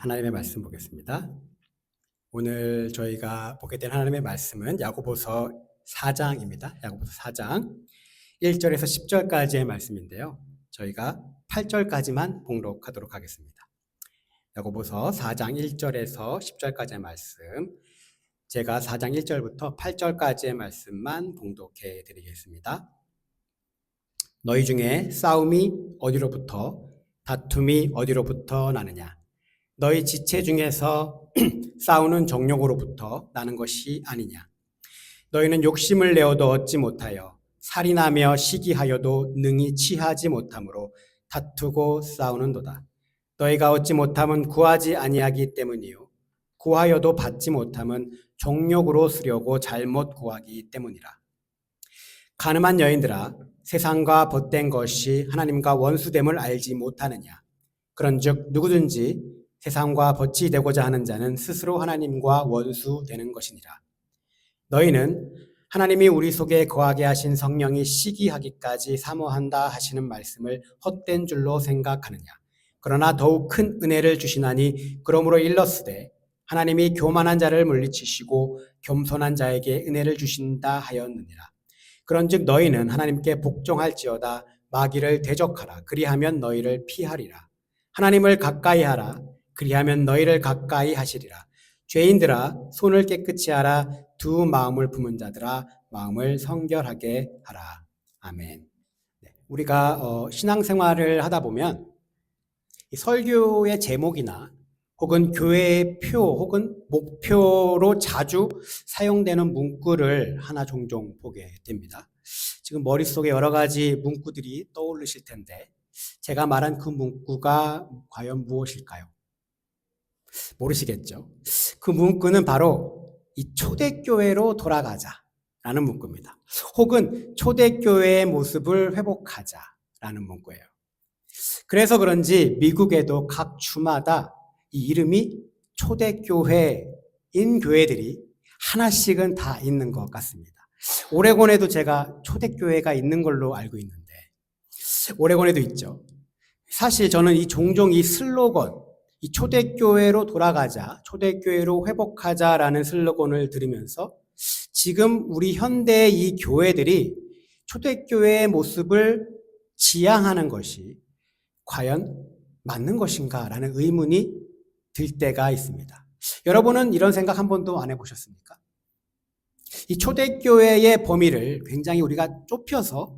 하나님의 말씀 보겠습니다. 오늘 저희가 보게 된 하나님의 말씀은 야고보서 4장입니다. 야고보서 4장 1절에서 10절까지의 말씀인데요. 저희가 8절까지만 봉독하도록 하겠습니다. 야고보서 4장 1절에서 10절까지의 말씀, 제가 4장 1절부터 8절까지의 말씀만 봉독해 드리겠습니다. 너희 중에 싸움이 어디로부터, 다툼이 어디로부터 나느냐? 너희 지체 중에서 싸우는 정욕으로부터 나는 것이 아니냐? 너희는 욕심을 내어도 얻지 못하여 살인하며 시기하여도 능히 취하지 못함으로 다투고 싸우는도다. 너희가 얻지 못함은 구하지 아니하기 때문이요 구하여도 받지 못함은 정욕으로 쓰려고 잘못 구하기 때문이라. 가늠한 여인들아, 세상과 벗된 것이 하나님과 원수됨을 알지 못하느냐? 그런즉 누구든지 세상과 벗이 되고자 하는 자는 스스로 하나님과 원수되는 것이니라. 너희는 하나님이 우리 속에 거하게 하신 성령이 시기하기까지 사모한다 하시는 말씀을 헛된 줄로 생각하느냐? 그러나 더욱 큰 은혜를 주시나니 그러므로 일렀으되 하나님이 교만한 자를 물리치시고 겸손한 자에게 은혜를 주신다 하였느니라. 그런즉 너희는 하나님께 복종할지어다. 마귀를 대적하라. 그리하면 너희를 피하리라. 하나님을 가까이 하라. 그리하면 너희를 가까이 하시리라. 죄인들아, 손을 깨끗이 하라. 두 마음을 품은 자들아, 마음을 성결하게 하라. 아멘. 우리가 신앙생활을 하다 보면 이 설교의 제목이나 혹은 교회의 표 혹은 목표로 자주 사용되는 문구를 하나 종종 보게 됩니다. 지금 머릿속에 여러 가지 문구들이 떠오르실 텐데 제가 말한 그 문구가 과연 무엇일까요? 모르시겠죠? 그 문구는 바로 이 초대교회로 돌아가자라는 문구입니다. 혹은 초대교회의 모습을 회복하자라는 문구예요. 그래서 그런지 미국에도 각 주마다 이 이름이 초대교회인 교회들이 하나씩은 다 있는 것 같습니다. 오레곤에도 제가 초대교회가 있는 걸로 알고 있는데 오레곤에도 있죠. 사실 저는 종종 이 슬로건, 이 초대교회로 돌아가자, 초대교회로 회복하자라는 슬로건을 들으면서 지금 우리 현대의 이 교회들이 초대교회의 모습을 지향하는 것이 과연 맞는 것인가라는 의문이 들 때가 있습니다. 여러분은 이런 생각 한 번도 안 해보셨습니까? 이 초대교회의 범위를 굉장히 우리가 좁혀서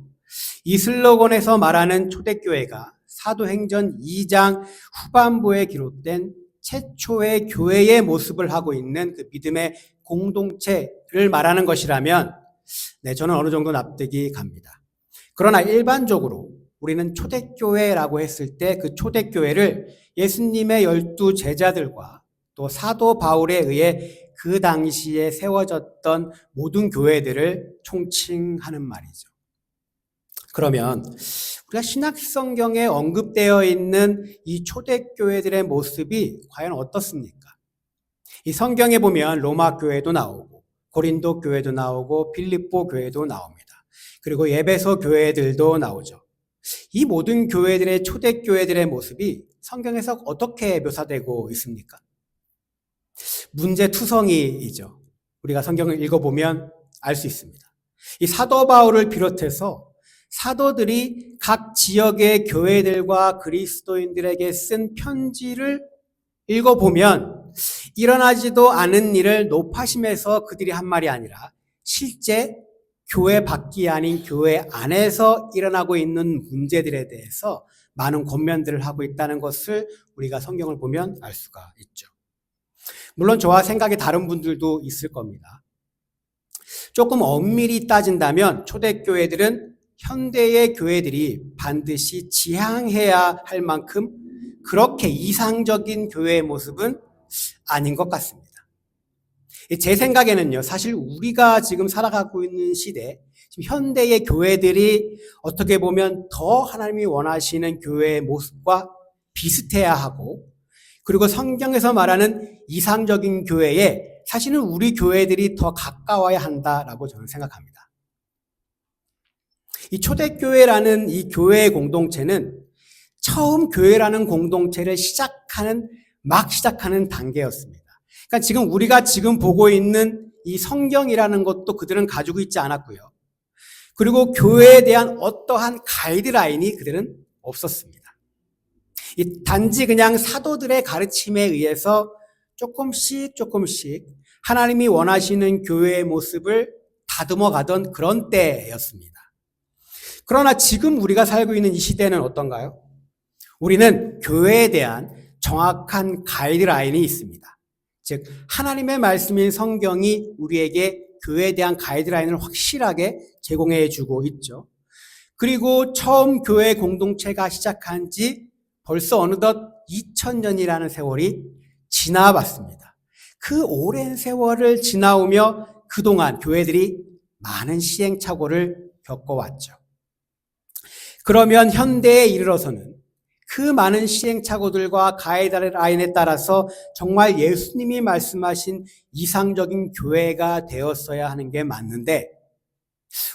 이 슬로건에서 말하는 초대교회가 사도행전 2장 후반부에 기록된 최초의 교회의 모습을 하고 있는 그 믿음의 공동체를 말하는 것이라면 저는 어느 정도 납득이 갑니다. 그러나 일반적으로 우리는 초대교회라고 했을 때 그 초대교회를 예수님의 12 제자들과 또 사도 바울에 의해 그 당시에 세워졌던 모든 교회들을 총칭하는 말이죠. 그러면 우리가 신약성경에 언급되어 있는 이 초대교회들의 모습이 과연 어떻습니까? 이 성경에 보면 로마 교회도 나오고 고린도 교회도 나오고 빌립보 교회도 나옵니다. 그리고 에베소 교회들도 나오죠. 이 모든 교회들의 초대교회들의 모습이 성경에서 어떻게 묘사되고 있습니까? 문제투성이이죠. 우리가 성경을 읽어보면 알 수 있습니다. 이 사도 바울을 비롯해서 사도들이 각 지역의 교회들과 그리스도인들에게 쓴 편지를 읽어보면 일어나지도 않은 일을 높아심에서 그들이 한 말이 아니라 실제 교회 밖이 아닌 교회 안에서 일어나고 있는 문제들에 대해서 많은 권면들을 하고 있다는 것을 우리가 성경을 보면 알 수가 있죠. 물론 저와 생각이 다른 분들도 있을 겁니다. 조금 엄밀히 따진다면 초대교회들은 현대의 교회들이 반드시 지향해야 할 만큼 그렇게 이상적인 교회의 모습은 아닌 것 같습니다. 제 생각에는요, 사실 우리가 지금 살아가고 있는 시대, 지금 현대의 교회들이 어떻게 보면 더 하나님이 원하시는 교회의 모습과 비슷해야 하고, 그리고 성경에서 말하는 이상적인 교회에 사실은 우리 교회들이 더 가까워야 한다라고 저는 생각합니다. 이 초대교회라는 이 교회의 공동체는 처음 교회라는 공동체를 시작하는 막 시작하는 단계였습니다. 그러니까 지금 우리가 지금 보고 있는 이 성경이라는 것도 그들은 가지고 있지 않았고요. 그리고 교회에 대한 어떠한 가이드라인이 그들은 없었습니다. 단지 그냥 사도들의 가르침에 의해서 조금씩 하나님이 원하시는 교회의 모습을 다듬어 가던 그런 때였습니다. 그러나 지금 우리가 살고 있는 이 시대는 어떤가요? 우리는 교회에 대한 정확한 가이드라인이 있습니다. 즉 하나님의 말씀인 성경이 우리에게 교회에 대한 가이드라인을 확실하게 제공해 주고 있죠. 그리고 처음 교회 공동체가 시작한 지 벌써 어느덧 2000년이라는 세월이 지나봤습니다. 그 오랜 세월을 지나오며 그동안 교회들이 많은 시행착오를 겪어왔죠. 그러면 현대에 이르러서는 그 많은 시행착오들과 가이드라인에 따라서 정말 예수님이 말씀하신 이상적인 교회가 되었어야 하는 게 맞는데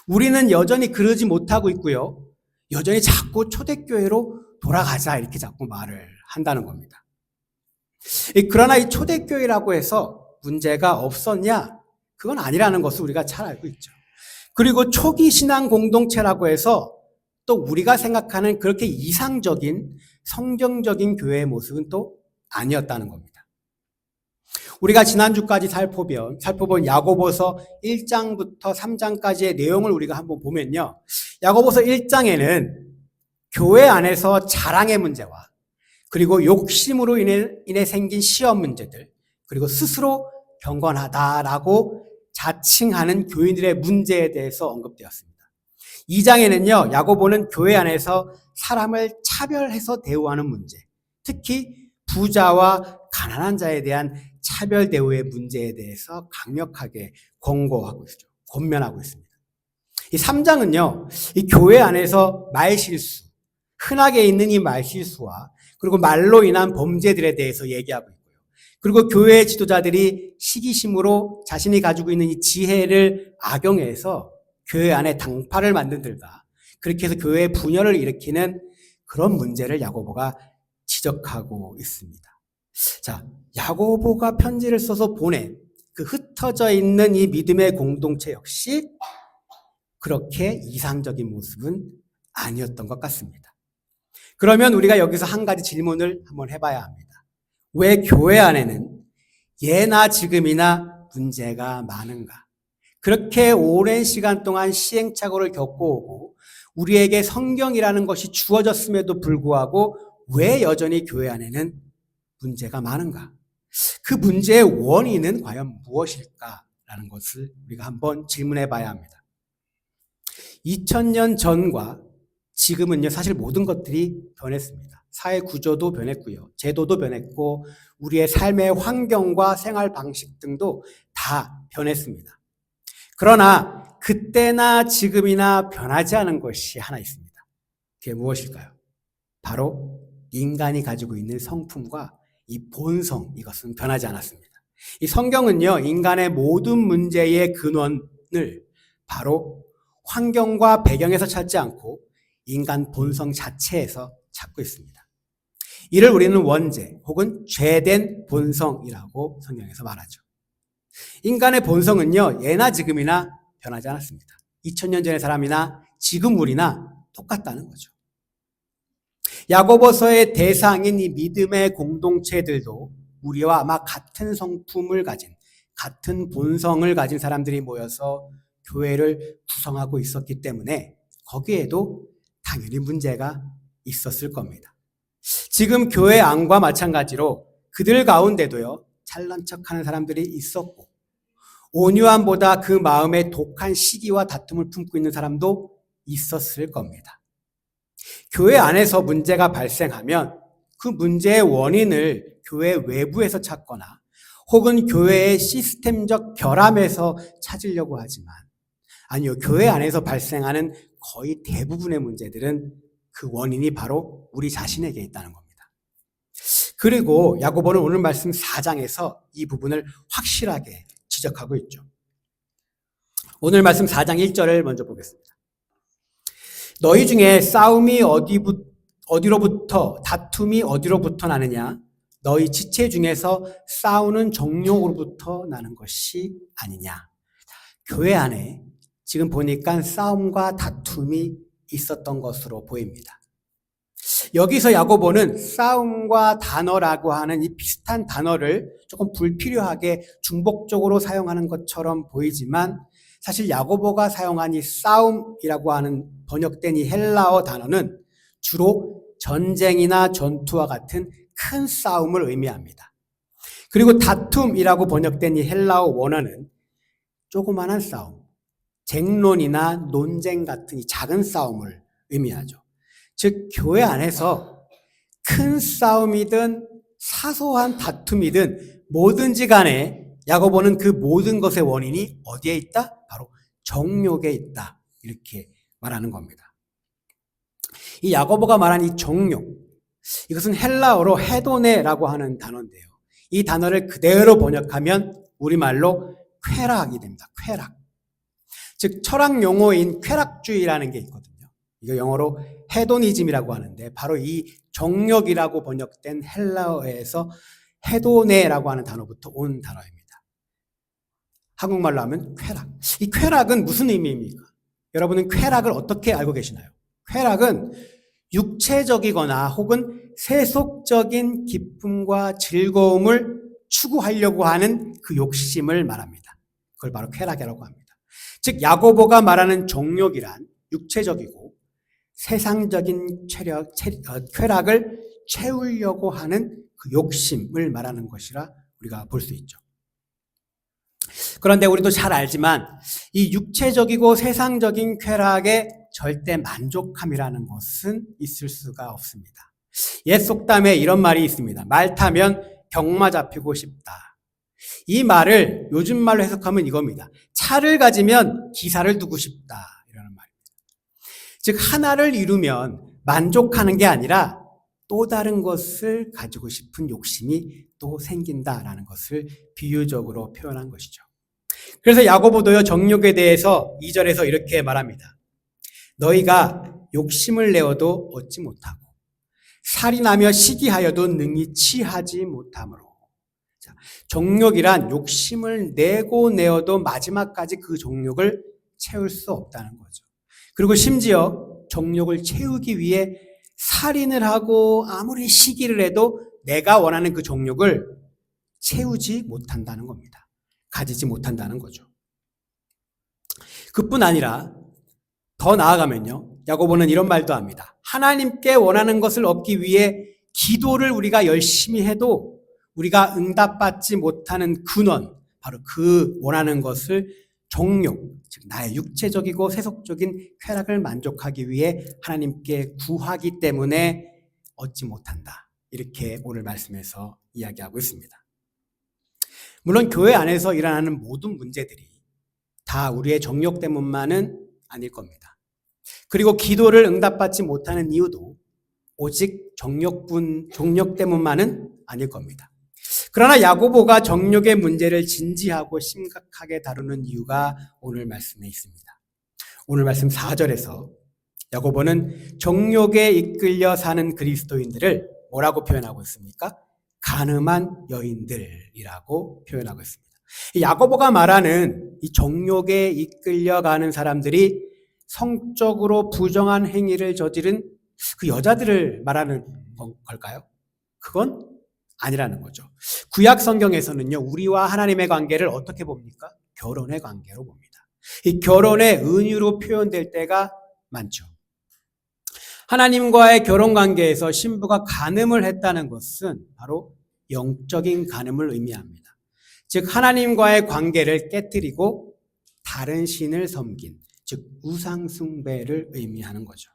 우리는 여전히 그러지 못하고 있고요. 여전히 자꾸 초대교회로 돌아가자 이렇게 자꾸 말을 한다는 겁니다. 그러나 이 초대교회라고 해서 문제가 없었냐? 그건 아니라는 것을 우리가 잘 알고 있죠. 그리고 초기 신앙 공동체라고 해서 또 우리가 생각하는 그렇게 이상적인 성경적인 교회의 모습은 또 아니었다는 겁니다. 우리가 지난주까지 살펴본 야고보서 1장부터 3장까지의 내용을 우리가 한번 보면요. 야고보서 1장에는 교회 안에서 자랑의 문제와 그리고 욕심으로 인해 생긴 시험 문제들 그리고 스스로 경건하다라고 자칭하는 교인들의 문제에 대해서 언급되었습니다. 2장에는요, 야고보는 교회 안에서 사람을 차별해서 대우하는 문제, 특히 부자와 가난한 자에 대한 차별 대우의 문제에 대해서 강력하게 권고하고 있죠. 권면하고 있습니다. 이 3장은요, 이 교회 안에서 말실수, 흔하게 있는 이 말실수와 그리고 말로 인한 범죄들에 대해서 얘기하고 있고요. 그리고 교회 지도자들이 시기심으로 자신이 가지고 있는 이 지혜를 악용해서 교회 안에 당파를 만든들과 그렇게 해서 교회의 분열을 일으키는 그런 문제를 야고보가 지적하고 있습니다. 자, 야고보가 편지를 써서 보낸 그 흩어져 있는 이 믿음의 공동체 역시 그렇게 이상적인 모습은 아니었던 것 같습니다. 그러면 우리가 여기서 한 가지 질문을 한번 해봐야 합니다. 왜 교회 안에는 예나 지금이나 문제가 많은가? 그렇게 오랜 시간 동안 시행착오를 겪어오고 우리에게 성경이라는 것이 주어졌음에도 불구하고 왜 여전히 교회 안에는 문제가 많은가? 그 문제의 원인은 과연 무엇일까라는 것을 우리가 한번 질문해 봐야 합니다. 2000년 전과 지금은요, 사실 모든 것들이 변했습니다. 사회 구조도 변했고요. 제도도 변했고 우리의 삶의 환경과 생활 방식 등도 다 변했습니다. 그러나 그때나 지금이나 변하지 않은 것이 하나 있습니다. 그게 무엇일까요? 바로 인간이 가지고 있는 성품과 이 본성, 이것은 변하지 않았습니다. 이 성경은요, 인간의 모든 문제의 근원을 바로 환경과 배경에서 찾지 않고 인간 본성 자체에서 찾고 있습니다. 이를 우리는 원죄 혹은 죄된 본성이라고 성경에서 말하죠. 인간의 본성은요, 예나 지금이나 변하지 않았습니다. 2000년 전의 사람이나 지금 우리나 똑같다는 거죠. 야고보서의 대상인 이 믿음의 공동체들도 우리와 아마 같은 성품을 가진, 같은 본성을 가진 사람들이 모여서 교회를 구성하고 있었기 때문에 거기에도 당연히 문제가 있었을 겁니다. 지금 교회 안과 마찬가지로 그들 가운데도요, 잘난 척하는 사람들이 있었고 온유함보다 그 마음에 독한 시기와 다툼을 품고 있는 사람도 있었을 겁니다. 교회 안에서 문제가 발생하면 그 문제의 원인을 교회 외부에서 찾거나 혹은 교회의 시스템적 결함에서 찾으려고 하지만 아니요, 교회 안에서 발생하는 거의 대부분의 문제들은 그 원인이 바로 우리 자신에게 있다는 겁니다. 그리고 야고보는 오늘 말씀 4장에서 이 부분을 확실하게 지적하고 있죠. 오늘 말씀 4장 1절을 먼저 보겠습니다. 너희 중에 싸움이 어디로부터 다툼이 어디로부터 나느냐? 너희 지체 중에서 싸우는 정욕으로부터 나는 것이 아니냐. 교회 안에 지금 보니까 싸움과 다툼이 있었던 것으로 보입니다. 여기서 야고보는 싸움과 단어라고 하는 이 비슷한 단어를 조금 불필요하게 중복적으로 사용하는 것처럼 보이지만 사실 야고보가 사용한 이 싸움이라고 하는 번역된 이 헬라어 단어는 주로 전쟁이나 전투와 같은 큰 싸움을 의미합니다. 그리고 다툼이라고 번역된 이 헬라어 원어는 조그마한 싸움, 쟁론이나 논쟁 같은 이 작은 싸움을 의미하죠. 즉 교회 안에서 큰 싸움이든 사소한 다툼이든 뭐든지 간에 야고보는 그 모든 것의 원인이 어디에 있다? 바로 정욕에 있다. 이렇게 말하는 겁니다. 이 야고보가 말한 이 정욕, 이것은 헬라어로 헤도네라고 하는 단어인데요. 이 단어를 그대로 번역하면 우리말로 쾌락이 됩니다. 쾌락. 즉 철학 용어인 쾌락주의라는 게 있거든요. 이거 영어로 헤도니즘이라고 하는데 바로 이 정욕이라고 번역된 헬라어에서 헤도네라고 하는 단어부터 온 단어입니다. 한국말로 하면 쾌락. 이 쾌락은 무슨 의미입니까? 여러분은 쾌락을 어떻게 알고 계시나요? 쾌락은 육체적이거나 혹은 세속적인 기쁨과 즐거움을 추구하려고 하는 그 욕심을 말합니다. 그걸 바로 쾌락이라고 합니다. 즉 야고보가 말하는 정욕이란 육체적이고 세상적인 쾌락을 채우려고 하는 그 욕심을 말하는 것이라 우리가 볼 수 있죠. 그런데 우리도 잘 알지만 이 육체적이고 세상적인 쾌락에 절대 만족함이라는 것은 있을 수가 없습니다. 옛 속담에 이런 말이 있습니다. 말 타면 병마 잡히고 싶다. 이 말을 요즘 말로 해석하면 이겁니다. 차를 가지면 기사를 두고 싶다. 이라는 말입니다. 즉 하나를 이루면 만족하는 게 아니라 또 다른 것을 가지고 싶은 욕심이 또 생긴다라는 것을 비유적으로 표현한 것이죠. 그래서 야고보도요 정욕에 대해서 2절에서 이렇게 말합니다. 너희가 욕심을 내어도 얻지 못하고 살이 나며 시기하여도 능히 취하지 못하므로. 정욕이란 욕심을 내고 내어도 마지막까지 그 정욕을 채울 수 없다는 거죠. 그리고 심지어 정욕을 채우기 위해 살인을 하고 아무리 시기를 해도 내가 원하는 그 정욕을 채우지 못한다는 겁니다. 가지지 못한다는 거죠. 그뿐 아니라 더 나아가면요. 야고보는 이런 말도 합니다. 하나님께 원하는 것을 얻기 위해 기도를 우리가 열심히 해도 우리가 응답받지 못하는 근원, 바로 그 원하는 것을 정욕, 즉 나의 육체적이고 세속적인 쾌락을 만족하기 위해 하나님께 구하기 때문에 얻지 못한다. 이렇게 오늘 말씀에서 이야기하고 있습니다. 물론 교회 안에서 일어나는 모든 문제들이 다 우리의 정욕 때문만은 아닐 겁니다. 그리고 기도를 응답받지 못하는 이유도 오직 정욕 때문만은 아닐 겁니다. 그러나 야고보가 정욕의 문제를 진지하고 심각하게 다루는 이유가 오늘 말씀에 있습니다. 오늘 말씀 4절에서 야고보는 정욕에 이끌려 사는 그리스도인들을 뭐라고 표현하고 있습니까? 간음한 여인들이라고 표현하고 있습니다. 야고보가 말하는 이 정욕에 이끌려가는 사람들이 성적으로 부정한 행위를 저지른 그 여자들을 말하는 걸까요? 그건 아니라는 거죠. 구약 성경에서는요, 우리와 하나님의 관계를 어떻게 봅니까? 결혼의 관계로 봅니다. 이 결혼의 은유로 표현될 때가 많죠. 하나님과의 결혼 관계에서 신부가 간음을 했다는 것은 바로 영적인 간음을 의미합니다. 즉 하나님과의 관계를 깨뜨리고 다른 신을 섬긴, 즉 우상 숭배를 의미하는 거죠.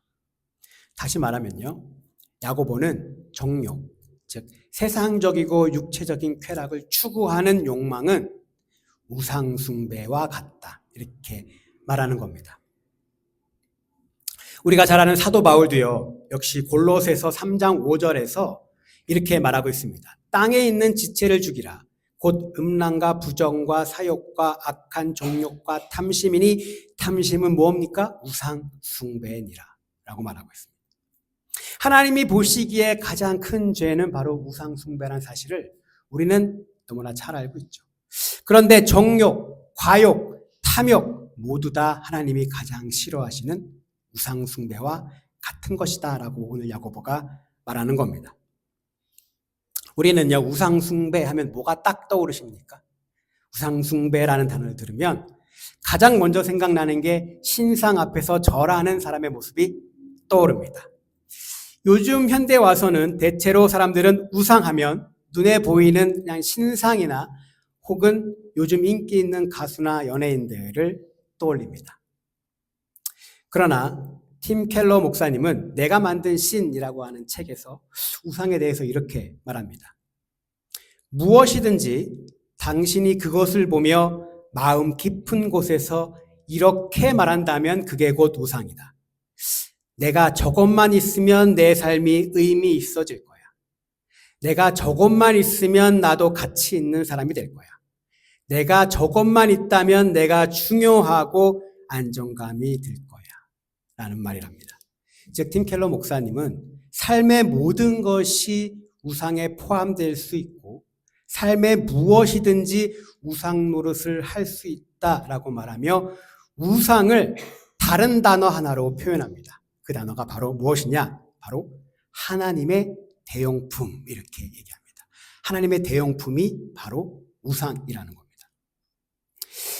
다시 말하면요, 야고보는 정욕, 즉 세상적이고 육체적인 쾌락을 추구하는 욕망은 우상 숭배와 같다. 이렇게 말하는 겁니다. 우리가 잘 아는 사도 바울도요, 역시 골로새서 3장 5절에서 이렇게 말하고 있습니다. 땅에 있는 지체를 죽이라. 곧 음란과 부정과 사욕과 악한 정욕과 탐심이니 탐심은 뭡니까? 우상 숭배니라 라고 말하고 있습니다. 하나님이 보시기에 가장 큰 죄는 바로 우상 숭배라는 사실을 우리는 너무나 잘 알고 있죠. 그런데 정욕, 과욕, 탐욕 모두 다 하나님이 가장 싫어하시는 우상 숭배와 같은 것이다라고 오늘 야고보가 말하는 겁니다. 우리는요, 우상 숭배하면 뭐가 딱 떠오르십니까? 우상 숭배라는 단어를 들으면 가장 먼저 생각나는 게 신상 앞에서 절하는 사람의 모습이 떠오릅니다. 요즘 현대 와서는 대체로 사람들은 우상하면 눈에 보이는 그냥 신상이나 혹은 요즘 인기 있는 가수나 연예인들을 떠올립니다. 그러나 팀 켈러 목사님은 내가 만든 신이라고 하는 책에서 우상에 대해서 이렇게 말합니다. 무엇이든지 당신이 그것을 보며 마음 깊은 곳에서 이렇게 말한다면 그게 곧 우상이다. 내가 저것만 있으면 내 삶이 의미 있어질 거야. 내가 저것만 있으면 나도 가치 있는 사람이 될 거야. 내가 저것만 있다면 내가 중요하고 안정감이 들 거야. 라는 말이랍니다. 즉, 팀 켈러 목사님은 삶의 모든 것이 우상에 포함될 수 있고 삶의 무엇이든지 우상 노릇을 할 수 있다라고 말하며 우상을 다른 단어 하나로 표현합니다. 그 단어가 바로 무엇이냐? 바로 하나님의 대용품, 이렇게 얘기합니다. 하나님의 대용품이 바로 우상이라는 겁니다.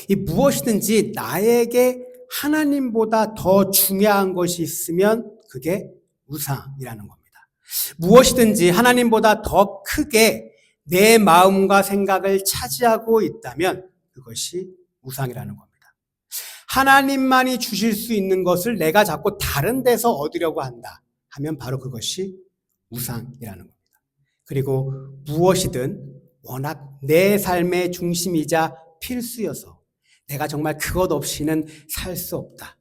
이 무엇이든지 나에게 하나님보다 더 중요한 것이 있으면 그게 우상이라는 겁니다. 무엇이든지 하나님보다 더 크게 내 마음과 생각을 차지하고 있다면 그것이 우상이라는 겁니다. 하나님만이 주실 수 있는 것을 내가 자꾸 다른 데서 얻으려고 한다 하면 바로 그것이 우상이라는 겁니다. 그리고 무엇이든 워낙 내 삶의 중심이자 필수여서 내가 정말 그것 없이는 살 수 없다.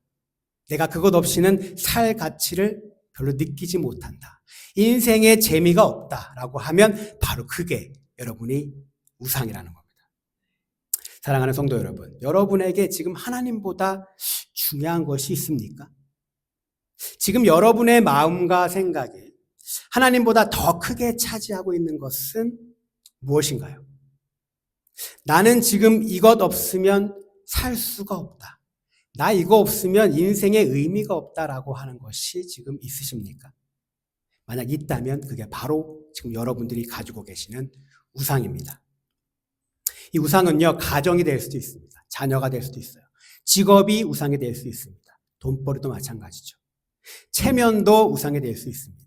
내가 그것 없이는 살 가치를 별로 느끼지 못한다. 인생에 재미가 없다라고 하면 바로 그게 여러분이 우상이라는 겁니다. 사랑하는 성도 여러분, 여러분에게 지금 하나님보다 중요한 것이 있습니까? 지금 여러분의 마음과 생각이 하나님보다 더 크게 차지하고 있는 것은 무엇인가요? 나는 지금 이것 없으면 살 수가 없다. 나 이거 없으면 인생에 의미가 없다라고 하는 것이 지금 있으십니까? 만약 있다면 그게 바로 지금 여러분들이 가지고 계시는 우상입니다. 이 우상은요, 가정이 될 수도 있습니다. 자녀가 될 수도 있어요. 직업이 우상이 될 수 있습니다. 돈벌이도 마찬가지죠. 체면도 우상이 될 수 있습니다.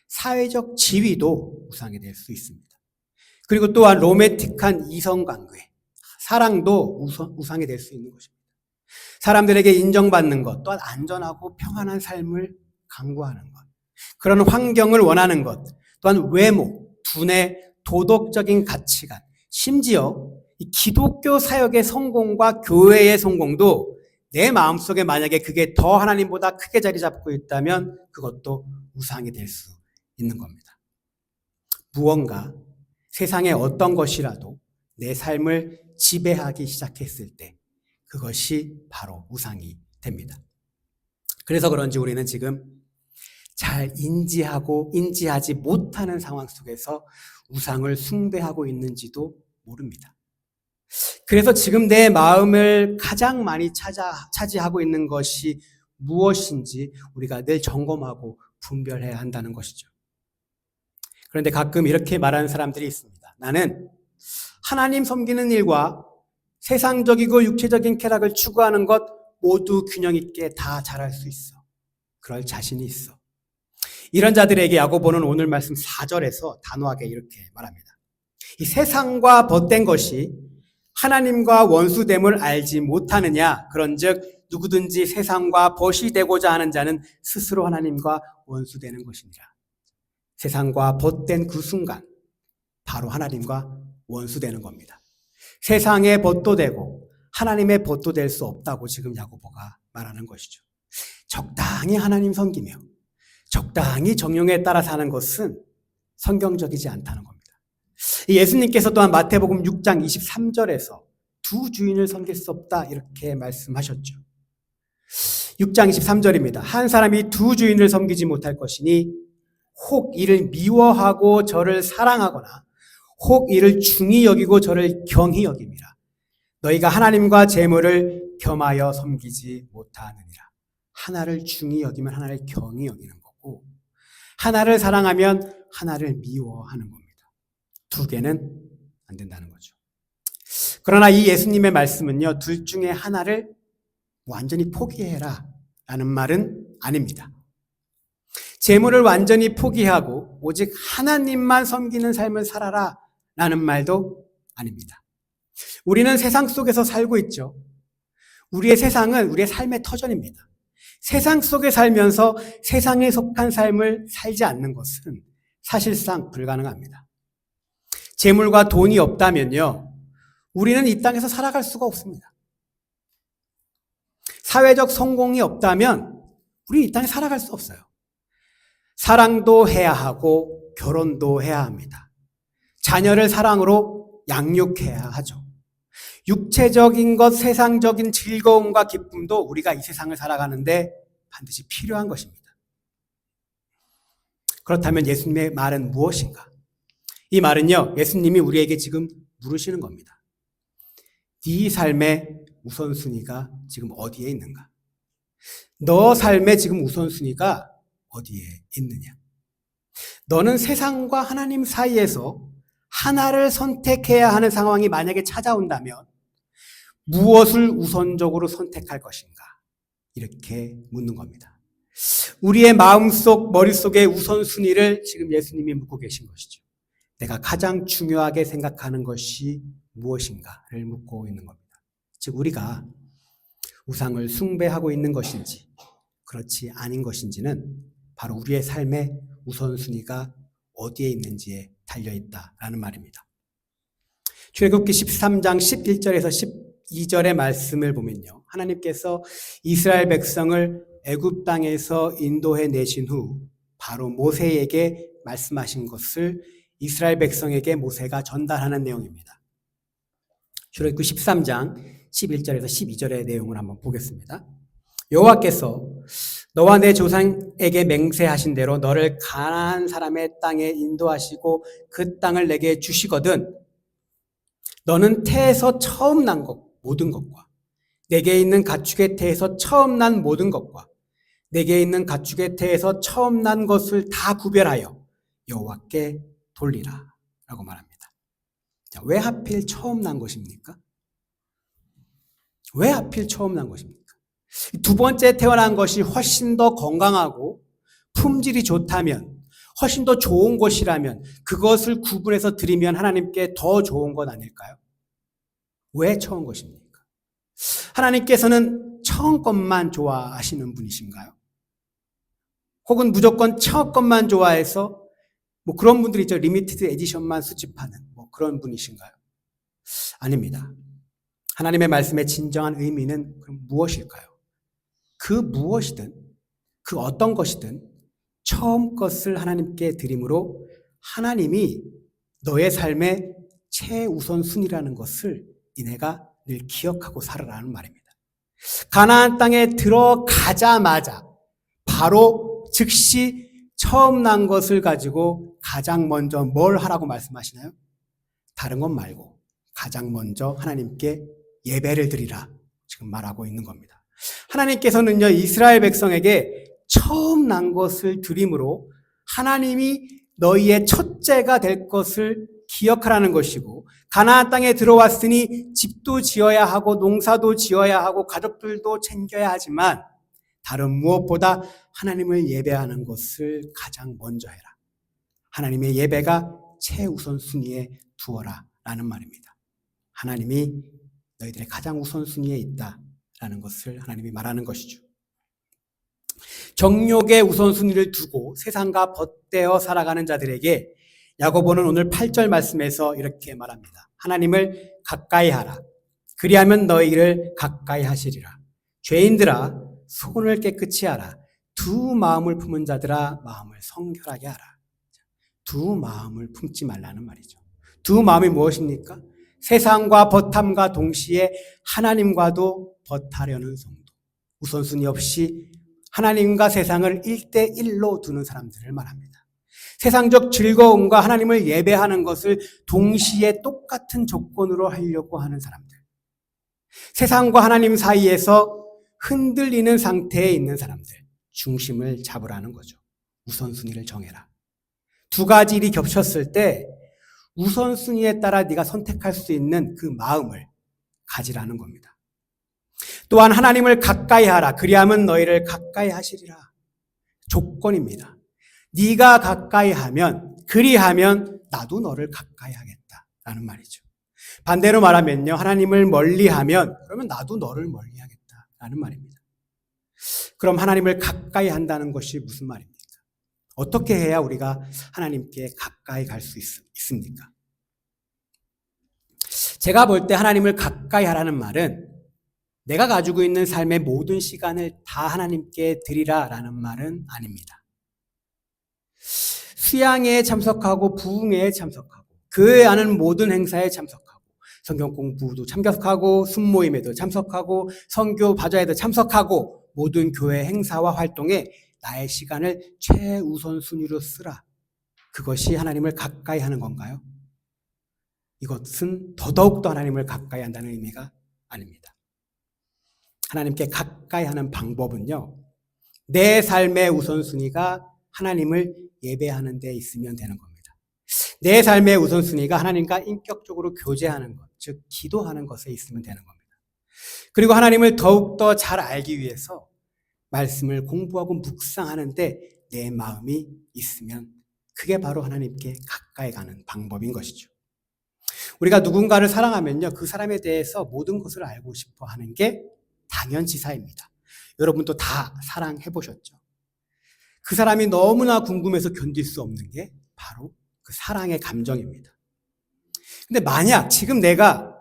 사회적 지위도 우상이 될 수 있습니다. 그리고 또한 로맨틱한 이성관계, 사랑도 우상이 될 수 있는 것입니다. 사람들에게 인정받는 것, 또한 안전하고 평안한 삶을 강구하는 것, 그런 환경을 원하는 것, 또한 외모, 두뇌, 도덕적인 가치관, 심지어 이 기독교 사역의 성공과 교회의 성공도 내 마음속에 만약에 그게 더 하나님보다 크게 자리 잡고 있다면 그것도 우상이 될 수 있는 겁니다. 무언가 세상의 어떤 것이라도 내 삶을 지배하기 시작했을 때 그것이 바로 우상이 됩니다. 그래서 그런지 우리는 지금 잘 인지하지 못하는 상황 속에서 우상을 숭배하고 있는지도 모릅니다. 그래서 지금 내 마음을 가장 많이 차지하고 있는 것이 무엇인지 우리가 늘 점검하고 분별해야 한다는 것이죠. 그런데 가끔 이렇게 말하는 사람들이 있습니다. 나는 하나님 섬기는 일과 세상적이고 육체적인 쾌락을 추구하는 것 모두 균형 있게 다 잘할 수 있어. 그럴 자신이 있어. 이런 자들에게 야고보는 오늘 말씀 4절에서 단호하게 이렇게 말합니다. 이 세상과 벗된 것이 하나님과 원수됨을 알지 못하느냐? 그런즉 누구든지 세상과 벗이 되고자 하는 자는 스스로 하나님과 원수되는 것이니라. 세상과 벗된 그 순간 바로 하나님과 원수되는 겁니다. 세상의 벗도 되고 하나님의 벗도 될 수 없다고 지금 야고보가 말하는 것이죠. 적당히 하나님 섬기며 적당히 정령에 따라 사는 것은 성경적이지 않다는 겁니다. 예수님께서 또한 마태복음 6장 23절에서 두 주인을 섬길 수 없다 이렇게 말씀하셨죠. 6장 23절입니다. 한 사람이 두 주인을 섬기지 못할 것이니 혹 이를 미워하고 저를 사랑하거나 혹 이를 중히 여기고 저를 경히 여김이라. 너희가 하나님과 재물을 겸하여 섬기지 못하느니라. 하나를 중히 여기면 하나를 경히 여기는 거고, 하나를 사랑하면 하나를 미워하는 겁니다. 두 개는 안 된다는 거죠. 그러나 이 예수님의 말씀은요, 둘 중에 하나를 완전히 포기해라 라는 말은 아닙니다. 재물을 완전히 포기하고 오직 하나님만 섬기는 삶을 살아라 라는 말도 아닙니다. 우리는 세상 속에서 살고 있죠. 우리의 세상은 우리의 삶의 터전입니다. 세상 속에 살면서 세상에 속한 삶을 살지 않는 것은 사실상 불가능합니다. 재물과 돈이 없다면요, 우리는 이 땅에서 살아갈 수가 없습니다. 사회적 성공이 없다면 우리는 이 땅에 살아갈 수 없어요. 사랑도 해야 하고 결혼도 해야 합니다. 자녀를 사랑으로 양육해야 하죠. 육체적인 것, 세상적인 즐거움과 기쁨도 우리가 이 세상을 살아가는데 반드시 필요한 것입니다. 그렇다면 예수님의 말은 무엇인가? 이 말은요, 예수님이 우리에게 지금 물으시는 겁니다. 네 삶의 우선순위가 지금 어디에 있는가? 너 삶의 지금 우선순위가 어디에 있느냐? 너는 세상과 하나님 사이에서 하나를 선택해야 하는 상황이 만약에 찾아온다면 무엇을 우선적으로 선택할 것인가? 이렇게 묻는 겁니다. 우리의 마음속, 머릿속의 우선순위를 지금 예수님이 묻고 계신 것이죠. 내가 가장 중요하게 생각하는 것이 무엇인가를 묻고 있는 겁니다. 즉 우리가 우상을 숭배하고 있는 것인지 그렇지 아닌 것인지는 바로 우리의 삶의 우선순위가 어디에 있는지에 달려있다라는 말입니다. 출애굽기 13장 11절에서 12절의 말씀을 보면요, 하나님께서 이스라엘 백성을 애굽 땅에서 인도해 내신 후 바로 모세에게 말씀하신 것을 이스라엘 백성에게 모세가 전달하는 내용입니다. 출애굽기 13장 11절에서 12절의 내용을 한번 보겠습니다. 여호와께서 너와 내 조상에게 맹세하신 대로 너를 가나안 사람의 땅에 인도하시고 그 땅을 내게 주시거든 너는 태에서 처음 난 것 모든 것과 내게 있는 가축의 태에서 처음 난 모든 것과 내게 있는 가축의 태에서 처음 난 것을 다 구별하여 여호와께 돌리라 라고 말합니다. 자, 왜 하필 처음 난 것입니까? 왜 하필 처음 난 것입니까? 두 번째 태어난 것이 훨씬 더 건강하고 품질이 좋다면, 훨씬 더 좋은 것이라면 그것을 구분해서 드리면 하나님께 더 좋은 것 아닐까요? 왜 처음 것입니까? 하나님께서는 처음 것만 좋아하시는 분이신가요? 혹은 무조건 처음 것만 좋아해서 그런 분들이 있죠. 리미티드 에디션만 수집하는 그런 분이신가요? 아닙니다. 하나님의 말씀의 진정한 의미는 그럼 무엇일까요? 그 무엇이든 그 어떤 것이든 처음 것을 하나님께 드림으로 하나님이 너의 삶의 최우선순위라는 것을 니네가 늘 기억하고 살아라는 말입니다. 가나안 땅에 들어가자마자 바로 즉시 처음 난 것을 가지고 가장 먼저 뭘 하라고 말씀하시나요? 다른 것 말고 가장 먼저 하나님께 예배를 드리라 지금 말하고 있는 겁니다. 하나님께서는요, 이스라엘 백성에게 처음 난 것을 드림으로 하나님이 너희의 첫째가 될 것을 기억하라는 것이고, 가나안 땅에 들어왔으니 집도 지어야 하고 농사도 지어야 하고 가족들도 챙겨야 하지만 다른 무엇보다 하나님을 예배하는 것을 가장 먼저 해라. 하나님의 예배가 최우선 순위에 두어라 라는 말입니다. 하나님이 너희들의 가장 우선순위에 있다라는 것을 하나님이 말하는 것이죠. 정욕의 우선순위를 두고 세상과 벗대어 살아가는 자들에게 야고보는 오늘 8절 말씀에서 이렇게 말합니다. 하나님을 가까이 하라. 그리하면 너희를 가까이 하시리라. 죄인들아 손을 깨끗이 하라. 두 마음을 품은 자들아 마음을 성결하게 하라. 두 마음을 품지 말라는 말이죠. 두 마음이 무엇입니까? 세상과 벗함과 동시에 하나님과도 벗하려는 성도. 우선순위 없이 하나님과 세상을 1대1로 두는 사람들을 말합니다. 세상적 즐거움과 하나님을 예배하는 것을 동시에 똑같은 조건으로 하려고 하는 사람들. 세상과 하나님 사이에서 흔들리는 상태에 있는 사람들. 중심을 잡으라는 거죠. 우선순위를 정해라. 두 가지 일이 겹쳤을 때 우선순위에 따라 네가 선택할 수 있는 그 마음을 가지라는 겁니다. 또한 하나님을 가까이 하라. 그리하면 너희를 가까이 하시리라. 조건입니다. 네가 가까이 하면, 그리하면 나도 너를 가까이 하겠다라는 말이죠. 반대로 말하면요, 하나님을 멀리하면 그러면 나도 너를 멀리하겠다라는 말입니다. 그럼 하나님을 가까이 한다는 것이 무슨 말입니까? 어떻게 해야 우리가 하나님께 가까이 갈 수 있습니까? 제가 볼 때 하나님을 가까이 하라는 말은 내가 가지고 있는 삶의 모든 시간을 다 하나님께 드리라라는 말은 아닙니다. 수양회에 참석하고 부흥회에 참석하고 교회에 하는 모든 행사에 참석하고 성경 공부도 참석하고 순모임에도 참석하고 선교 바자에도 참석하고 모든 교회 행사와 활동에 나의 시간을 최우선 순위로 쓰라. 그것이 하나님을 가까이 하는 건가요? 이것은 더더욱더 하나님을 가까이 한다는 의미가 아닙니다. 하나님께 가까이 하는 방법은요, 내 삶의 우선순위가 하나님을 예배하는 데 있으면 되는 겁니다. 내 삶의 우선순위가 하나님과 인격적으로 교제하는 것, 즉 기도하는 것에 있으면 되는 겁니다. 그리고 하나님을 더욱더 잘 알기 위해서 말씀을 공부하고 묵상하는데 내 마음이 있으면 그게 바로 하나님께 가까이 가는 방법인 것이죠. 우리가 누군가를 사랑하면요, 그 사람에 대해서 모든 것을 알고 싶어 하는 게 당연지사입니다. 여러분도 다 사랑해 보셨죠? 그 사람이 너무나 궁금해서 견딜 수 없는 게 바로 그 사랑의 감정입니다. 근데 만약 지금 내가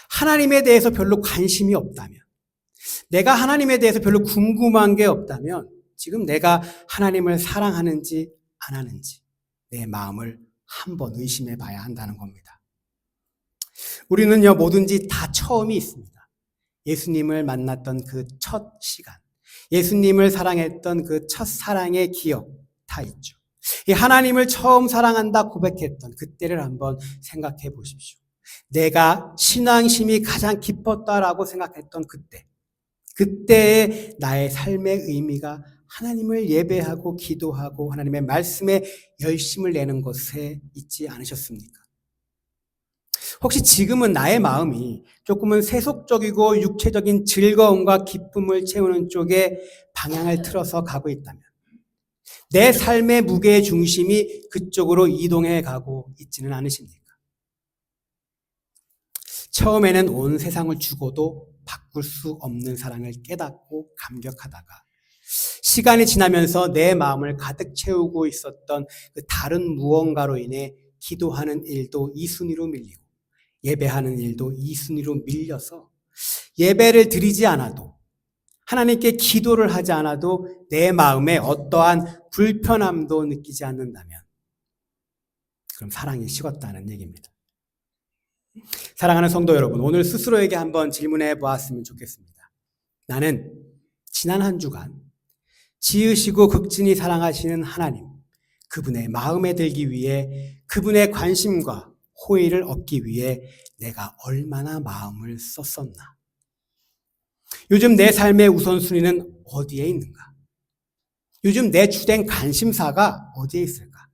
하나님에 대해서 별로 관심이 없다면, 내가 하나님에 대해서 별로 궁금한 게 없다면 지금 내가 하나님을 사랑하는지 안 하는지 내 마음을 한번 의심해 봐야 한다는 겁니다. 우리는요, 뭐든지 다 처음이 있습니다. 예수님을 만났던 그 첫 시간, 예수님을 사랑했던 그 첫 사랑의 기억 다 있죠. 이 하나님을 처음 사랑한다 고백했던 그때를 한번 생각해 보십시오. 내가 신앙심이 가장 깊었다라고 생각했던 그때의 나의 삶의 의미가 하나님을 예배하고 기도하고 하나님의 말씀에 열심을 내는 것에 있지 않으셨습니까? 혹시 지금은 나의 마음이 조금은 세속적이고 육체적인 즐거움과 기쁨을 채우는 쪽에 방향을 틀어서 가고 있다면, 내 삶의 무게의 중심이 그쪽으로 이동해 가고 있지는 않으십니까? 처음에는 온 세상을 주고도 바꿀 수 없는 사랑을 깨닫고 감격하다가 시간이 지나면서 내 마음을 가득 채우고 있었던 그 다른 무언가로 인해 기도하는 일도 이 순위로 밀리고 예배하는 일도 이 순위로 밀려서 예배를 드리지 않아도, 하나님께 기도를 하지 않아도 내 마음에 어떠한 불편함도 느끼지 않는다면 그럼 사랑이 식었다는 얘기입니다. 사랑하는 성도 여러분, 오늘 스스로에게 한번 질문해 보았으면 좋겠습니다. 나는 지난 한 주간 지으시고 극진히 사랑하시는 하나님, 그분의 마음에 들기 위해, 그분의 관심과 호의를 얻기 위해 내가 얼마나 마음을 썼었나? 요즘 내 삶의 우선순위는 어디에 있는가? 요즘 내 주된 관심사가 어디에 있을까?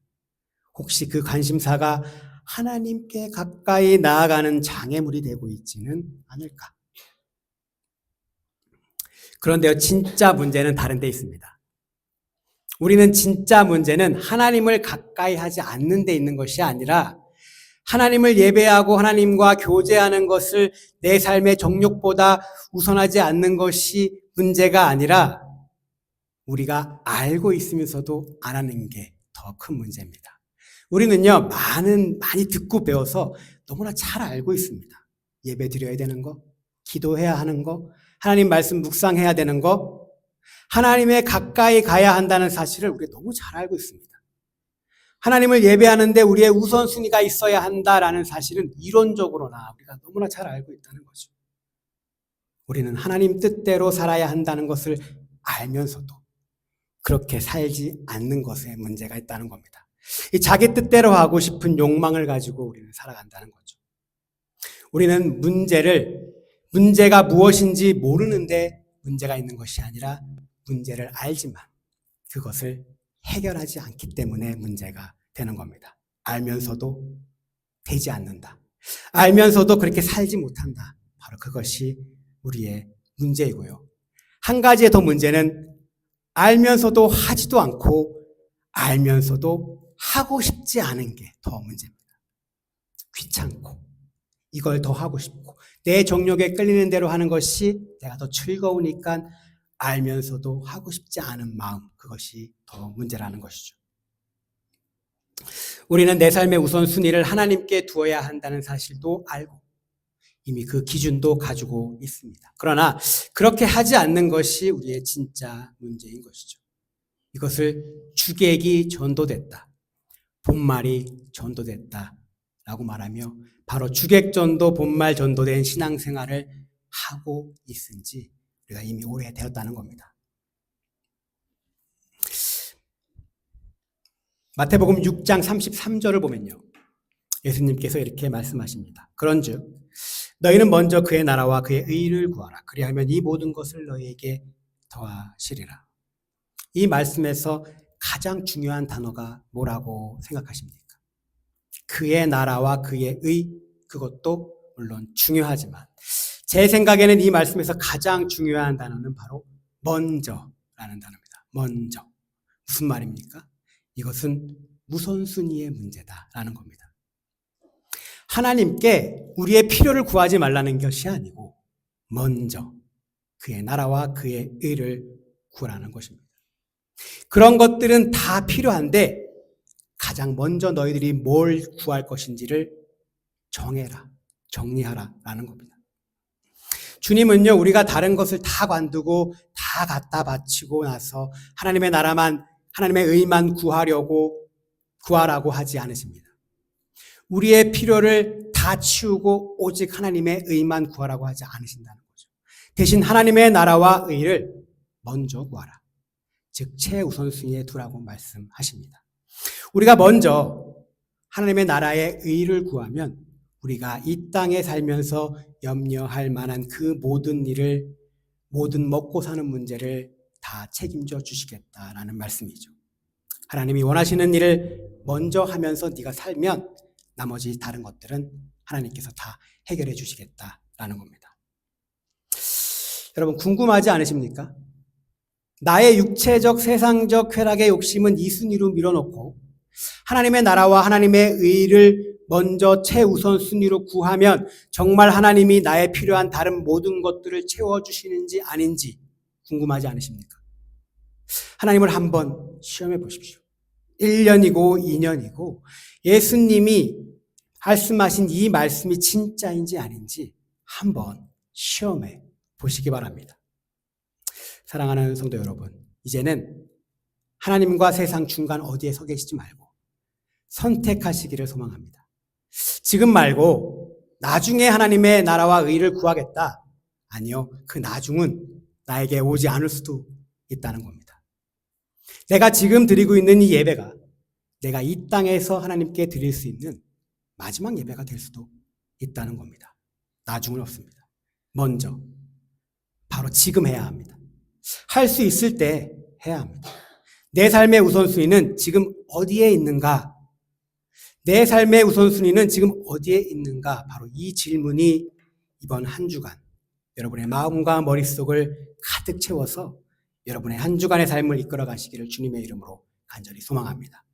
혹시 그 관심사가 하나님께 가까이 나아가는 장애물이 되고 있지는 않을까? 그런데요, 진짜 문제는 다른 데 있습니다. 우리는 진짜 문제는 하나님을 가까이 하지 않는 데 있는 것이 아니라 하나님을 예배하고 하나님과 교제하는 것을 내 삶의 정욕보다 우선하지 않는 것이 문제가 아니라 우리가 알고 있으면서도 안 하는 게 더 큰 문제입니다. 우리는요, 많이 듣고 배워서 너무나 잘 알고 있습니다. 예배 드려야 되는 거, 기도해야 하는 거, 하나님 말씀 묵상해야 되는 거, 하나님에 가까이 가야 한다는 사실을 우리가 너무 잘 알고 있습니다. 하나님을 예배하는데 우리의 우선순위가 있어야 한다라는 사실은 이론적으로나 우리가 너무나 잘 알고 있다는 거죠. 우리는 하나님 뜻대로 살아야 한다는 것을 알면서도 그렇게 살지 않는 것에 문제가 있다는 겁니다. 이 자기 뜻대로 하고 싶은 욕망을 가지고 우리는 살아간다는 거죠. 우리는 문제가 무엇인지 모르는데 문제가 있는 것이 아니라 문제를 알지만 그것을 해결하지 않기 때문에 문제가 되는 겁니다. 알면서도 되지 않는다. 알면서도 그렇게 살지 못한다. 바로 그것이 우리의 문제이고요. 한 가지의 더 문제는 알면서도 하지도 않고 알면서도 하고 싶지 않은 게 더 문제입니다. 귀찮고 이걸 더 하고 싶고 내 정욕에 끌리는 대로 하는 것이 내가 더 즐거우니까 알면서도 하고 싶지 않은 마음, 그것이 더 문제라는 것이죠. 우리는 내 삶의 우선순위를 하나님께 두어야 한다는 사실도 알고 이미 그 기준도 가지고 있습니다. 그러나 그렇게 하지 않는 것이 우리의 진짜 문제인 것이죠. 이것을 주객이 전도됐다, 본말이 전도됐다 라고 말하며 바로 주객전도 본말 전도된 신앙생활을 하고 있은지 우리가 이미 오래되었다는 겁니다. 마태복음 6장 33절을 보면요, 예수님께서 이렇게 말씀하십니다. 그런즉 너희는 먼저 그의 나라와 그의 의를 구하라. 그리하면 이 모든 것을 너희에게 더하시리라. 이 말씀에서 가장 중요한 단어가 뭐라고 생각하십니까? 그의 나라와 그의 의, 그것도 물론 중요하지만 제 생각에는 이 말씀에서 가장 중요한 단어는 바로 먼저라는 단어입니다. 먼저. 무슨 말입니까? 이것은 우선순위의 문제다라는 겁니다. 하나님께 우리의 필요를 구하지 말라는 것이 아니고 먼저 그의 나라와 그의 의를 구하라는 것입니다. 그런 것들은 다 필요한데 가장 먼저 너희들이 뭘 구할 것인지를 정해라, 정리하라라는 겁니다. 주님은요, 우리가 다른 것을 다 관두고 다 갖다 바치고 나서 하나님의 나라만, 하나님의 의만 구하라고 하지 않으십니다. 우리의 필요를 다 치우고 오직 하나님의 의만 구하라고 하지 않으신다는 거죠. 대신 하나님의 나라와 의를 먼저 구하라. 즉 최우선순위에 두라고 말씀하십니다. 우리가 먼저 하나님의 나라의 의를 구하면 우리가 이 땅에 살면서 염려할 만한 그 모든 일을, 모든 먹고 사는 문제를 다 책임져 주시겠다라는 말씀이죠. 하나님이 원하시는 일을 먼저 하면서 네가 살면 나머지 다른 것들은 하나님께서 다 해결해 주시겠다라는 겁니다. 여러분 궁금하지 않으십니까? 나의 육체적 세상적 쾌락의 욕심은 이 순위로 밀어놓고 하나님의 나라와 하나님의 의를 먼저 최우선 순위로 구하면 정말 하나님이 나의 필요한 다른 모든 것들을 채워주시는지 아닌지 궁금하지 않으십니까? 하나님을 한번 시험해 보십시오. 1년이고 2년이고 예수님이 말씀하신 이 말씀이 진짜인지 아닌지 한번 시험해 보시기 바랍니다. 사랑하는 성도 여러분, 이제는 하나님과 세상 중간 어디에 서 계시지 말고 선택하시기를 소망합니다. 지금 말고 나중에 하나님의 나라와 의를 구하겠다. 아니요, 그 나중은 나에게 오지 않을 수도 있다는 겁니다. 내가 지금 드리고 있는 이 예배가 내가 이 땅에서 하나님께 드릴 수 있는 마지막 예배가 될 수도 있다는 겁니다. 나중은 없습니다. 먼저 바로 지금 해야 합니다. 할 수 있을 때 해야 합니다. 내 삶의 우선순위는 지금 어디에 있는가? 내 삶의 우선순위는 지금 어디에 있는가? 바로 이 질문이 이번 한 주간 여러분의 마음과 머릿속을 가득 채워서 여러분의 한 주간의 삶을 이끌어 가시기를 주님의 이름으로 간절히 소망합니다.